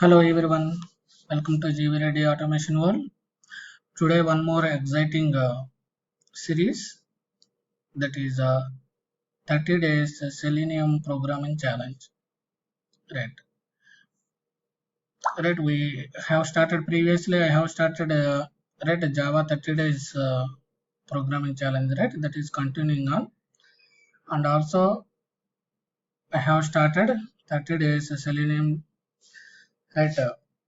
Hello everyone, welcome to GV Ready Automation World. Today one more exciting series, that is 30 days Selenium programming challenge. Right, right. We have started previously. I have started Java 30 days programming challenge. Right, that is continuing on, and also I have started 30 days Selenium. Right,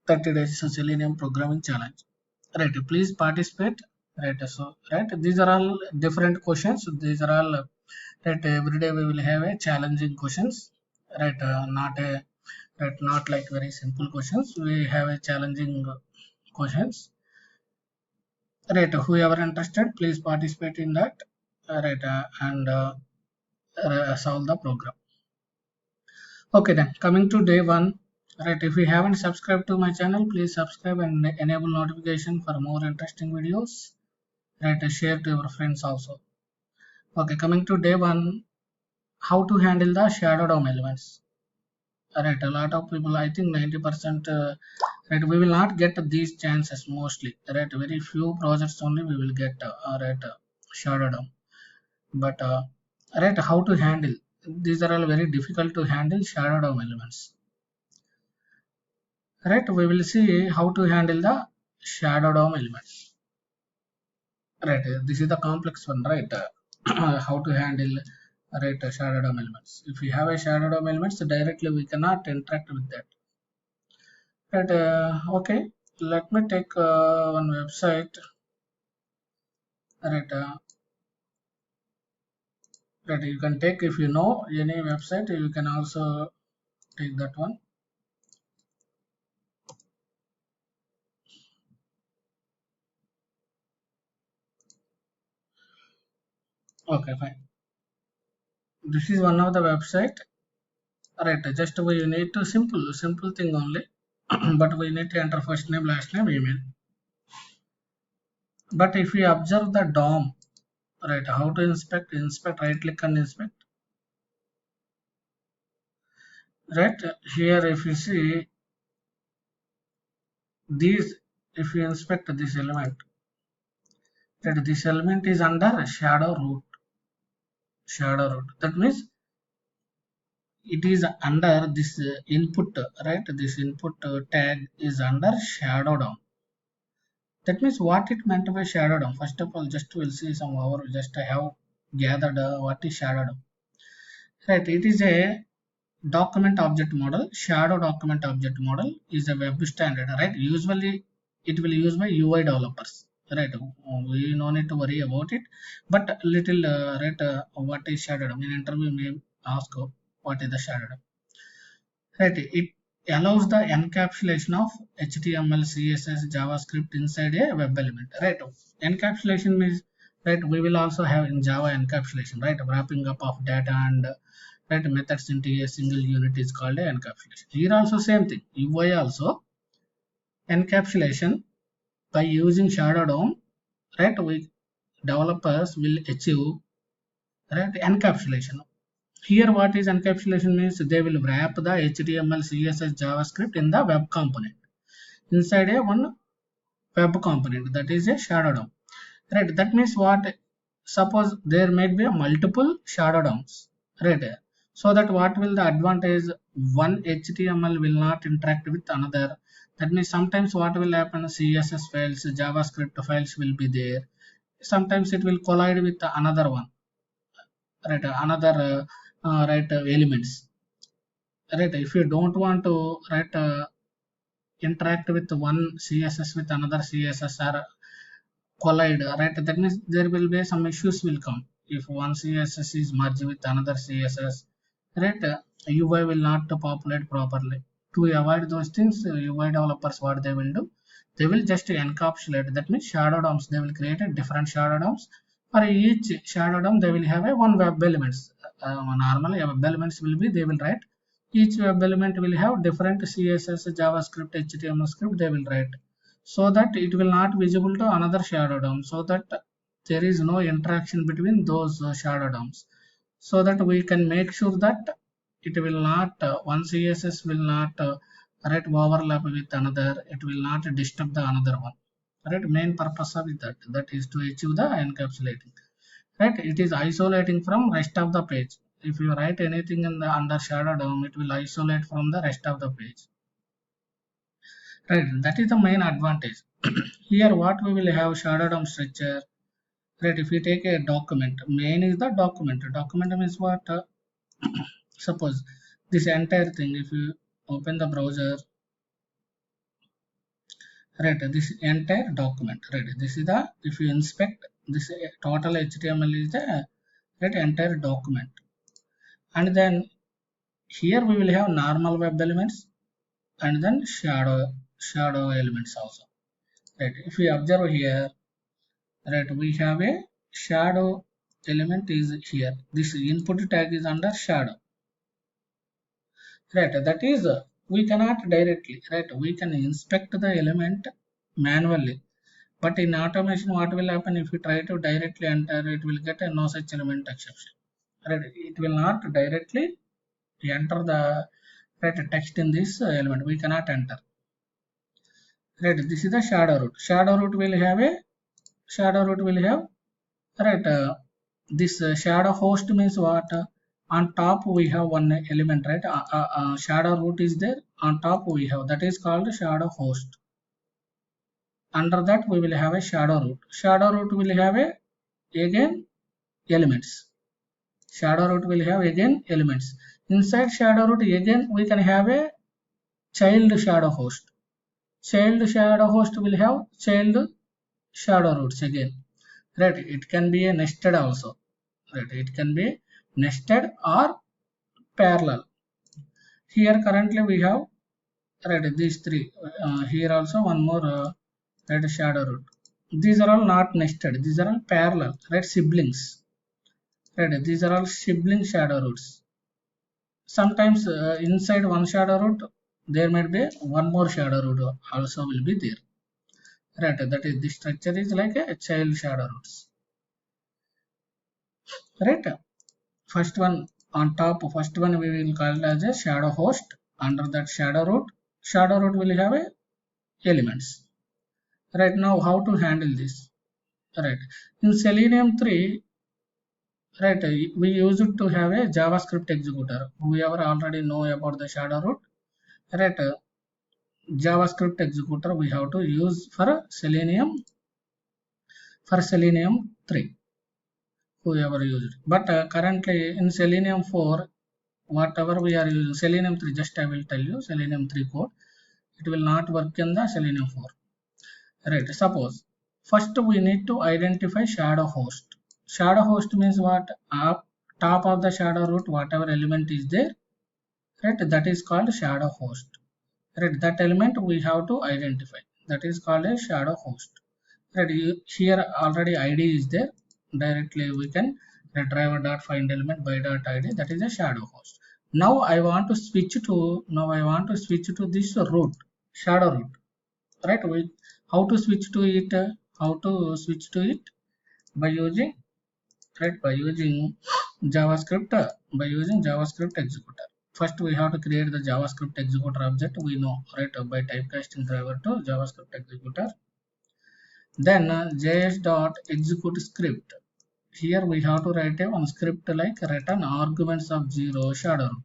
30 days Selenium programming challenge. Right, please participate. Right, so right, these are all different questions. These are all right. Every day we will have a challenging questions. Right, not like very simple questions. We have a challenging questions. Right, whoever interested, please participate in that. Right, and solve the program. Okay, then coming to day one. Right, if you haven't subscribed to my channel, please subscribe and enable notification for more interesting videos. Right, share to your friends also. Okay, coming to day one, how to handle the shadow DOM elements. Right, a lot of people, I think 90%, right, we will not get these chances mostly. Right, very few projects only we will get right, shadow DOM. But right, how to handle? These are all very difficult to handle shadow DOM elements. Right, we will see how to handle the shadow DOM elements. Right, this is the complex one, right? How to handle right shadow DOM elements. If we have a shadow DOM elements, directly we cannot interact with that. Right, okay. Let me take one website. Right, right. You can take, if you know any website, you can also take that one. Okay, fine. This is one of the website. Right, just we need to simple thing only. But we need to enter first name, last name, email. But if we observe the DOM, right, how to inspect? Right click and inspect. Right, here if you see these, if you inspect this element, that this element is under shadow root. That means it is under this input, right? This input tag is under shadow DOM. That means what it meant by shadow DOM. First of all, just we'll see some over. Just I have gathered what is shadow DOM. Right, it is a document object model. Shadow document object model is a web standard, right? Usually it will use by UI developers, right? We no need to worry about it, but little right, what is shadow DOM? In interview may ask what is the shadow DOM. Right, it allows the encapsulation of HTML, CSS, JavaScript inside a web element. Right, encapsulation means, right, we will also have in Java encapsulation, right, wrapping up of data and right methods into a single unit is called a encapsulation. Here also same thing. UI also encapsulation by using shadow DOM. Right, we developers will achieve right encapsulation. Here what is encapsulation means, they will wrap the HTML, CSS, JavaScript in the web component inside a one web component, that is a shadow DOM. Right, that means what, suppose there may be a multiple shadow DOMs, right? So that what will the advantage, one HTML will not interact with another. That means sometimes what will happen, CSS files, JavaScript files will be there. Sometimes it will collide with another one, right? Another right elements. Right, if you don't want to right interact with one CSS with another CSS or collide, right, that means there will be some issues will come if one CSS is merged with another CSS, right? UI will not populate properly. To avoid those things, UI developers what they will do, they will just encapsulate. That means shadow DOMs, they will create a different shadow DOMs. For each shadow DOM they will have a one web elements. Normally web elements will be, they will write, each web element will have different CSS, JavaScript, HTML script they will write, so that it will not visible to another shadow DOM, so that there is no interaction between those shadow DOMs, so that we can make sure that it will not one CSS will not right, overlap with another, it will not disturb the another one, right. Main purpose of that is to achieve the encapsulating, right. It is isolating from rest of the page. If you write anything in the under shadow DOM, it will isolate from the rest of the page, right. That is the main advantage. Here what we will have shadow DOM structure, right. If we take a document, main is the document means what, suppose this entire thing, if you open the browser, right, this entire document, right, this is the, if you inspect this total HTML is the, right, entire document. And then here we will have normal web elements and then shadow elements also, right. If we observe here, right, we have a shadow element is here, this input tag is under shadow, right. That is, we cannot directly, right, we can inspect the element manually. But in automation, what will happen if you try to directly enter, it will get a no such element exception. Right? It will not directly enter the, right, text in this element. We cannot enter. Right? This is the shadow root. Shadow root will have a, shadow root will have, right. This shadow host means what? On top we have one element, right? Shadow root is there. On top we have, that is called shadow host. Under that we will have a shadow root. Shadow root will have a, again, elements. Shadow root will have again elements. Inside shadow root again we can have a child shadow host. Child shadow host will have child shadow roots again, right. It can be a nested also, right. It can be nested or parallel. Here currently we have, right, these three. Here also one more, right, shadow root. These are all not nested, these are all parallel, right, siblings, right. These are all sibling shadow roots. Sometimes inside one shadow root there might be one more shadow root also will be there, right. That is, the structure is like a child shadow roots, right. First one on top, first one we will call it as a shadow host. Under that shadow root will have a elements, right. Now how to handle this, right. In Selenium 3, right, we use it to have a JavaScript executor. Whoever already know about the shadow root, right. JavaScript executor we have to use for Selenium 3, whoever used. But currently in Selenium 4, whatever we are using, Selenium 3, just I will tell you Selenium 3 code, it will not work in the Selenium 4. Right. Suppose first we need to identify shadow host. Shadow host means what? Up top of the shadow root, whatever element is there, right, that is called shadow host. Right, that element we have to identify, that is called a shadow host, right. Here already id is there, directly we can driver dot find element by dot id, that is a shadow host. Now I want to switch to this root, shadow root, right. We, how to switch to it, by using, right, by using JavaScript, executor. First we have to create the JavaScript executor object, we know, right, by typecasting driver to JavaScript executor. Then js.execute script. Here we have to write a one script like return arguments of 0 shadow root,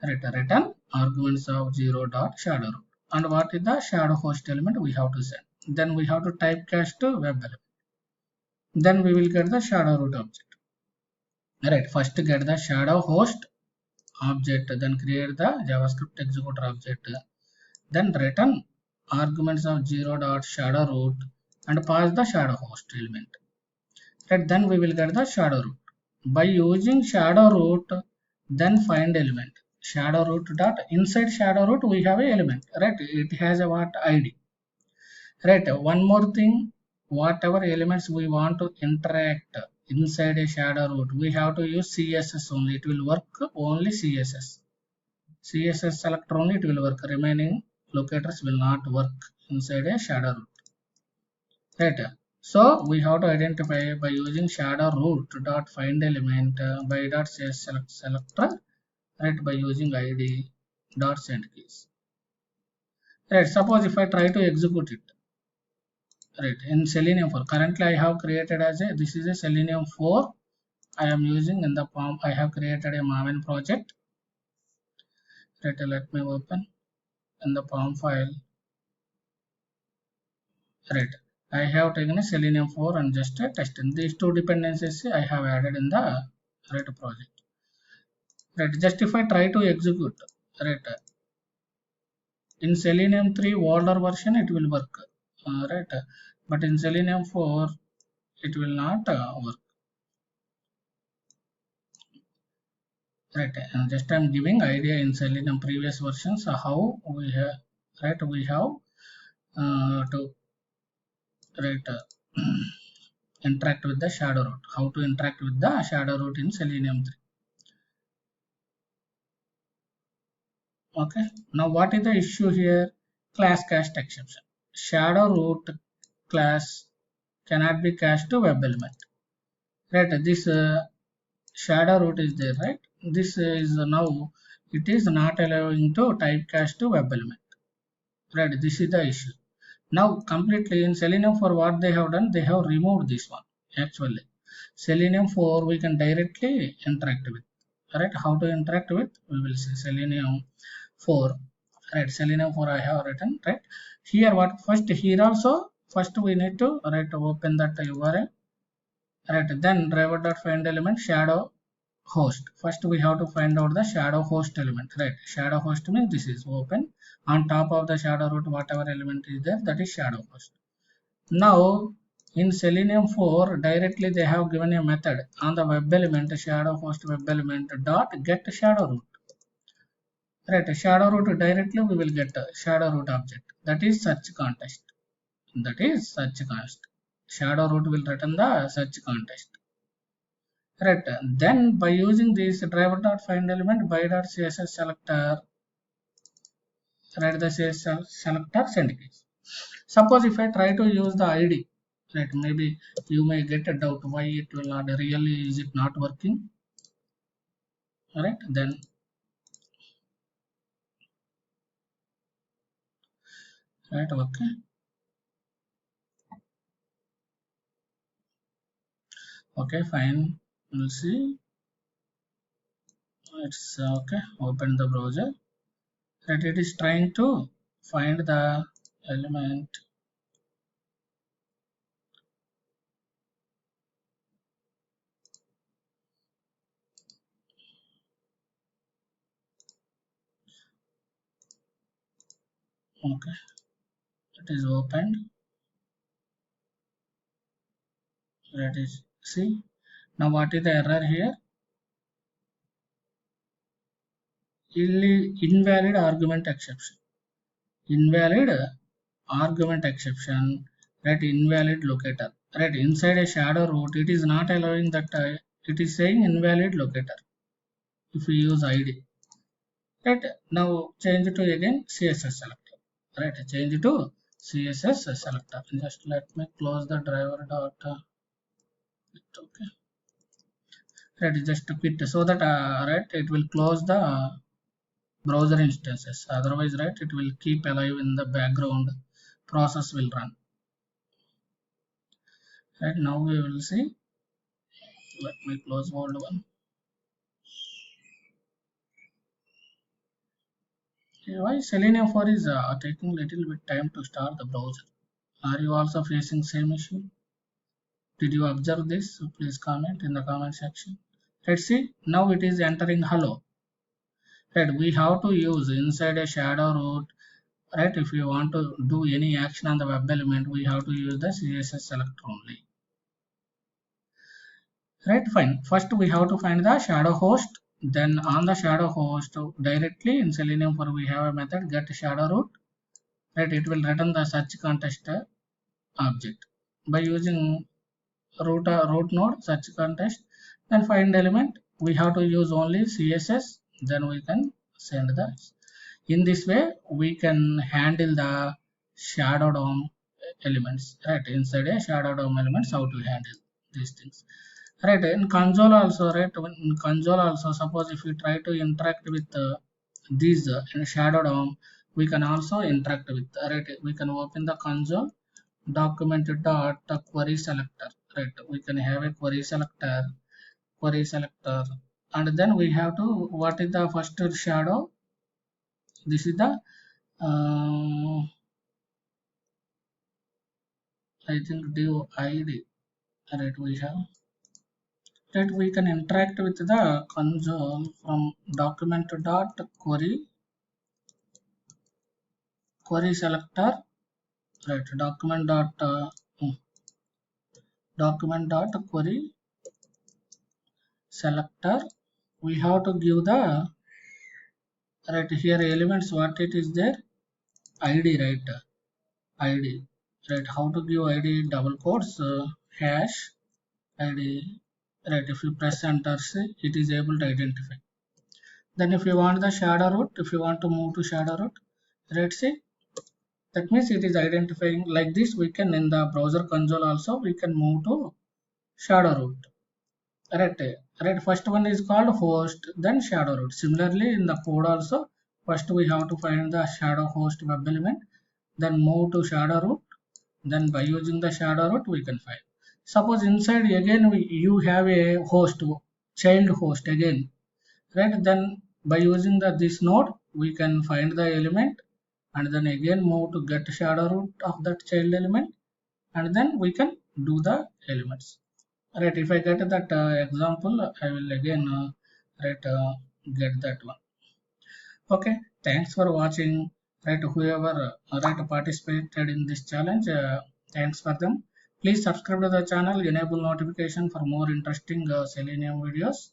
right, return arguments of 0 dot shadow root. And what is the shadow host element we have to send. Then we have to typecast to web element. Then we will get the shadow root object. Right, first get the shadow host object, then create the JavaScript executor object, then return arguments of 0 dot shadow root and pass the shadow host element. Right, then we will get the shadow root. By using shadow root, then find element. Shadow root dot inside shadow root we have a element, right? It has a what ID. Right, one more thing, whatever elements we want to interact inside a shadow root, we have to use CSS only. It will work only CSS. CSS selector only it will work. Remaining locators will not work inside a shadow root. Right. So we have to identify by using shadow root dot find element by dot say select selector, right, by using ID dot send keys. right? Suppose if I try to execute it, right, in Selenium 4, currently I have created as a, this is a Selenium 4 I am using in the form. I have created a Maven project, right? Let me open in the POM file, right? I have taken a Selenium 4 and just a test. In these two dependencies I have added in the right project, right? Just if I try to execute, right, in Selenium 3 older version it will work, right, but in Selenium 4 it will not work, right? And just I'm giving idea in Selenium previous versions how we have, right, we have to, right, interact with the shadow root, how to interact with the shadow root in Selenium 3. Okay, now what is the issue here? Class cached exception. Shadow root class cannot be cached to web element, right? This shadow root is there, right? This is now it is not allowing to typecast to web element, right? This is the issue. Now completely in Selenium 4 what they have done, they have removed this one. Actually Selenium 4 we can directly interact with, right? How to interact with, we will see Selenium 4, right? Selenium 4 I have written, right? Here what, first here also first we need to, right, open that URL, right? Then driver.find element shadow host. First we have to find out the shadow host element, right? Shadow host means this is open on top of the shadow root, whatever element is there, that is shadow host. Now in Selenium 4 directly they have given a method on the web element, shadow host web element dot get shadow root, right? Shadow root directly we will get a shadow root object, that is search context, that is search context. Shadow root will return the search context, right? Then by using this driver.find element by .css selector, right, the CSS selector send keys. Suppose if I try to use the ID, right, maybe you may get a doubt why it will not, really is it not working, right? Then right, okay fine, we'll see. It's okay, open the browser, right? It is trying to find the element, okay, it is opened, that is, see, now what is the error here? Invalid argument exception, invalid argument exception, right? Invalid locator, right? Inside a shadow root it is not allowing that, it is saying invalid locator if we use ID, right? Now change to again CSS selector, right? Change to CSS selector. Just let me close the driver dot, okay, right? Just to quit so that, right, it will close the browser instances, otherwise, right, it will keep alive in the background, process will run, right? Now we will see, let me close old one. Why Selenium 4 is taking little bit time to start the browser? Are you also facing same issue? Did you observe this? So please comment in the comment section. Let's see. Now it is entering hello. Right, we have to use inside a shadow root. Right, if you want to do any action on the web element, we have to use the CSS selector only. Right, fine. First we have to find the shadow host. Then on the shadow host directly in Selenium 4 we have a method get shadow root. Right, it will return the search context object by using root node search context, then find element we have to use only CSS, then we can send the, in this way we can handle the shadow DOM elements, right? Inside a shadow DOM elements, how to handle these things, right? In console also, right, in console also, suppose if we try to interact with these in shadow DOM, we can also interact with, right? We can open the console document dot query selector, right? We can have a query selector, and then we have to, what is the first shadow? This is the I think div id, right? We have that we can interact with the console from document dot query selector, right? Document dot query selector. We have to give the, right here, elements, what it is there, id, right? id, right? How to give id? Double quotes, hash id, right? If you press enter, see, it is able to identify. Then if you want the shadow root, if you want to move to shadow root, right? See, that means it is identifying like this. We can, in the browser console also, we can move to shadow root, right? Right, first one is called host, then shadow root. Similarly in the code also, first we have to find the shadow host web element, then move to shadow root, then by using the shadow root we can find. Suppose inside again you have a host, child host again, right? Then by using this node we can find the element, and then again move to get shadow root of that child element, and then we can do the elements, right? If I get that example, I will again right get that one. Okay, thanks for watching, right? Whoever right participated in this challenge, thanks for them. Please subscribe to the channel, enable notification for more interesting Selenium videos,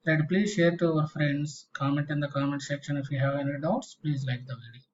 right? Please share to our friends, comment in the comment section. If you have any doubts, please like the video.